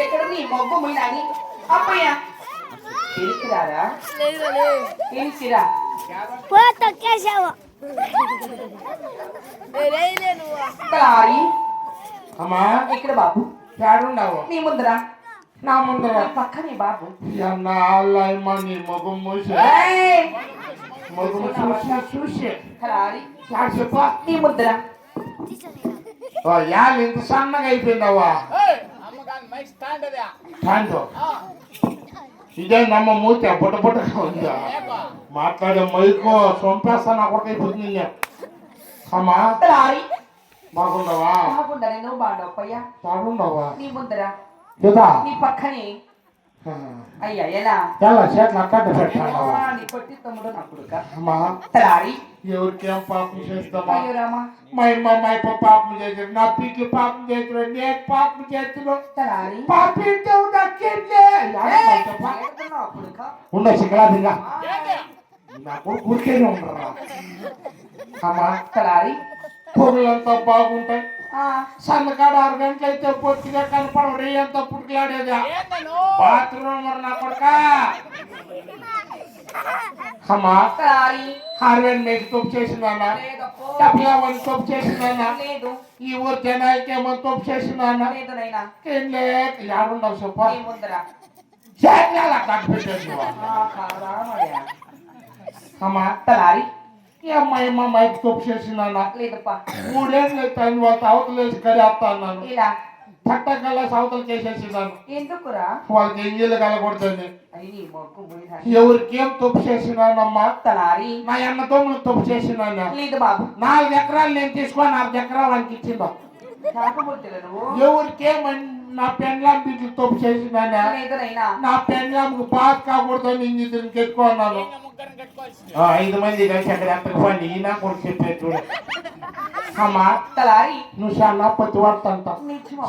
ఎక్కడ నీ మొగ్గు ముయ్యని అప్పయ్య తిరిగిరారా తిరిగిరా అమ్మా ఇక్కడ బాబు పేడుండవు నీ ముందరా నా ముందర పక్కనే బాబు అమ్మా నీ ముఖం మూసి ముఖం చూసి చూసి చెప్పా నీ ముద్దరా యాళ్ళు ఇంత సన్నగా అయిపోయిందవ్వా స్టాండ్ ఇదే నమ్మ మూత బుట్ట బుట్టగా ఉందా మాట్లాడే మైకో సొంపేస్తాను అక్కడికైపోతుంది అమ్మా బాగుండవా బాగుండా నువ్వు బాగుండవయ్యా బాగుండవా నీ ముందరా కదా నీ పక్కనే అయ్యా ఎలా ఎలా చేతులు అక్కట పెట్టావా నీ పొట్టి తమ్ముడు నా కొడుక అమ్మా తలారి ఎవరికేం పాపం చేస్తామా అయ్యో రామా మా అమ్మ మా అప్ప పాపం చేశారు నా పీట్లు పాపం చేస్తారు నేను పాపం చేస్తున్నావు తలారి పాపింటే నాకేంలే ఉండ శిఖలాదిగా నా కొడుకు ఊరికేనే ఉండరా అమ్మా తలారి పొరులంతా బాగుంటాయి సన్నకాడ 6 గంటలు అయితే పొత్తిగా కనపడవు ఎంత పుట్టులాడేదా బాత్రూమ్ మరి నా కొడుక అమ్మా హార్వెన్ మేసి తప్పు చేసిందన్నా డబ్బులేమని తప్పు చేసిందన్నా ఈ ఊరు జనాలకి ఏమని తప్పు చేసిందన్నా ఏం లేక యాడుండవు చెప్ప పెట్టేసి అమ్మా తలారి ఈ అమ్మాయి మా మైక్ తప్పు చేసిందన్నా లేదప్పా 3 ఏళ్ళు టైం వాళ్ళ అవతలేసి కడిగేస్తా అన్నాను ఇలా పట్టకల్లా అవతలు చేసేసినాను ఎందుకురా వాళ్ళకి ఎంగిళ్ళు కలగొడుతుంది అయ్యి మొక్కు ఎవరికి ఏం తప్పు చేసినానమ్మా తలారి నా అన్న తమ్ముడు తప్పు చేసినాను లేదు బాబు 4 ఎకరాలు నేను తీసుకొని 4 ఎకరాలు వానికి ఇచ్చిందా ఎవరికేమని నా పెండ్లాం బిడ్డలు తప్పు చేసినానా నా పెండ్లాంకు పాత కాకూడదని ఇంజిన్ కట్టుకున్నాను 5 మంది కలిసి అక్కడ ఎంత పండి ఈయన కూడా చెప్పే చూడ అమ్మా తలారి నువ్వు చాలా పతివర్త అంట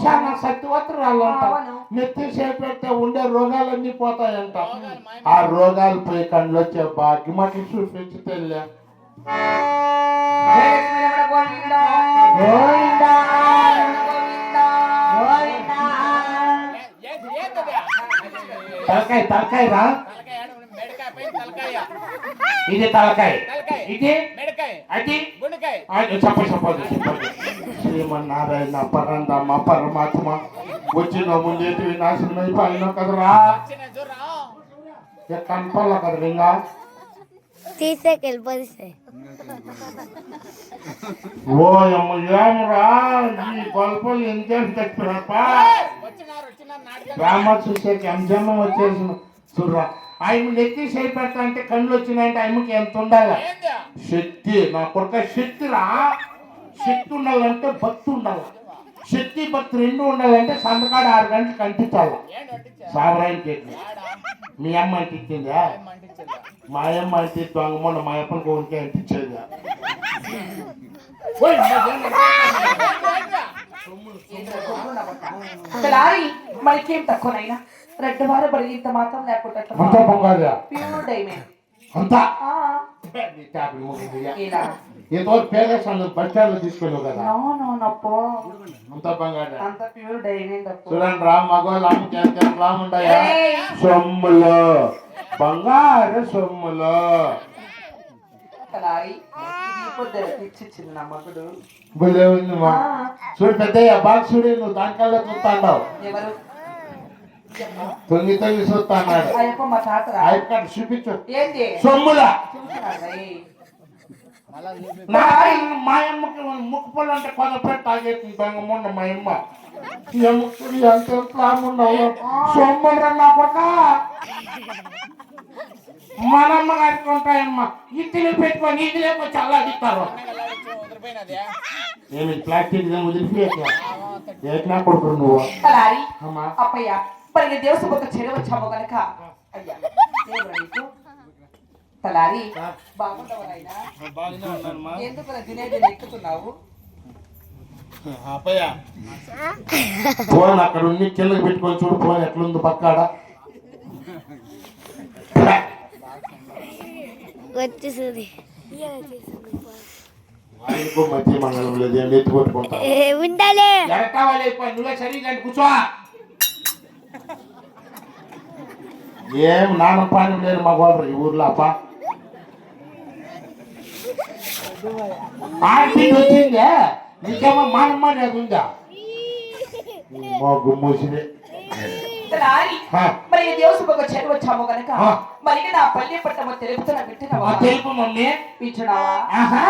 చాలా సత్యవర్తరాలు అంట నెత్తి చేపెడితే ఉండే రోగాలన్నీ పోతాయంట ఆ రోగాలు పోయి కళ్ళు వచ్చే భాగ్యమకి చూపించి తెల్లే తలకాయ తలకాయ రా ఇది తలకాయ ఇది అది చెప్పండి చెప్పండి చెప్పండి శ్రీమన్నారాయణ పరందమ్మ పరమాత్మ వచ్చిన ముందేటి వినాశనం అయిపోయినా కదరా కనపల్ల కదా ఇంకా తీసుకెళ్ళిపోతే ఓ అమ్మ ఏమరా ఈ గొల్పలు ఎంతేసి తెచ్చిపోయినప్పా రామ చూసేకి అంజమ్మ వచ్చేసిన చూడరా ఆయన నెత్తి చేయి పెడతా అంటే కళ్ళు వచ్చినాయంటే ఆయనకి ఎంత ఉండాలి శక్తి నా కొడుక శక్తిరా శక్తి ఉండాలంటే భక్తి ఉండాలి శక్తి భక్తి 2 ఉండాలంటే సంతకాడ 6 గంటలు కంటించాలి సాబరాయికి మీ అమ్మ అంటించిందా మా అమ్మ అంటి దొంగ మా అప్పని కోరికే అంటించేదా మనకేం తక్కువనైనా 2 వారం బలి ఇంత మాత్రం లేకుండా ప్యూర్ డైమండ్ అంతా ఏదో పేరెంట్స్ అందరు బస్టాండ్ లో తీసుకెళ్ళావు కదా అంత బంగారు అంత ప్యూర్ డైమండ్ చూడండి రా మగవాళ్ళు అమ్మకి ఎంత రాముండయా సొమ్ములో బంగారు సొమ్ములో భలే ఉంది మా చూడు పెద్దయ్య బాగా చూడు నువ్వు దానికల్లా చూస్తాండావు తొంగి తొంగి చూస్తా అన్నాడు చూపించు సొమ్ముల మా అమ్మకి ముక్కు పొలం అంటే కొద పెట్టి తాగేస్తుంది దొంగ మొన్న మా అమ్మ ఎముకలు ఎంత ప్లాన్ ఉన్నావు సొమ్మరా నా కొట్ట మనమ్మ కట్టుకుంటాయమ్మా ఇత్తులు పెట్టుకొని ఇదిలేమో చాలా అడుగుతారు ఏమి ప్లాస్టిక్ వదిలిపోయాక ఎట్లా కొడుకు నువ్వు తలారి అమ్మా అప్పయ్య మరి దేవసు ఒక చెడు వచ్చాము గనక అయ్యా దేవుడా నీకు? తలారి బాగుండవనైనా ఎందుకు తినేది ఎక్కుతున్నావు అప్పయ్య ఫోన్ అక్కడ ఉండి కిందకి పెట్టుకొని చూడు ఫోన్ ఎట్లుంది పక్కాడ వచ్చేసింది ఆయనకు మధ్య మంగళం లేదు ఏం ఎత్తి కొట్టుకుంటా ఉండాలి ఎరకావాలి నువ్వే సరిగా కూర్చో ఏం నాన్న పాని లేదు మా వాళ్ళు ఈ ఊర్లో అప్ప ఆడపిల్ల వచ్చిందే నీకేమో మానమ్మ లేదు ఉందా మా గుమ్మూసిదే తలారి మరి దేవసు ఒక చెడు వచ్చాము గనక మరి నా పల్లె పట్టము తెలుపుతున్న వింటున్నావా తెలుపు మమ్మీ పిచ్చున్నావా ఆహా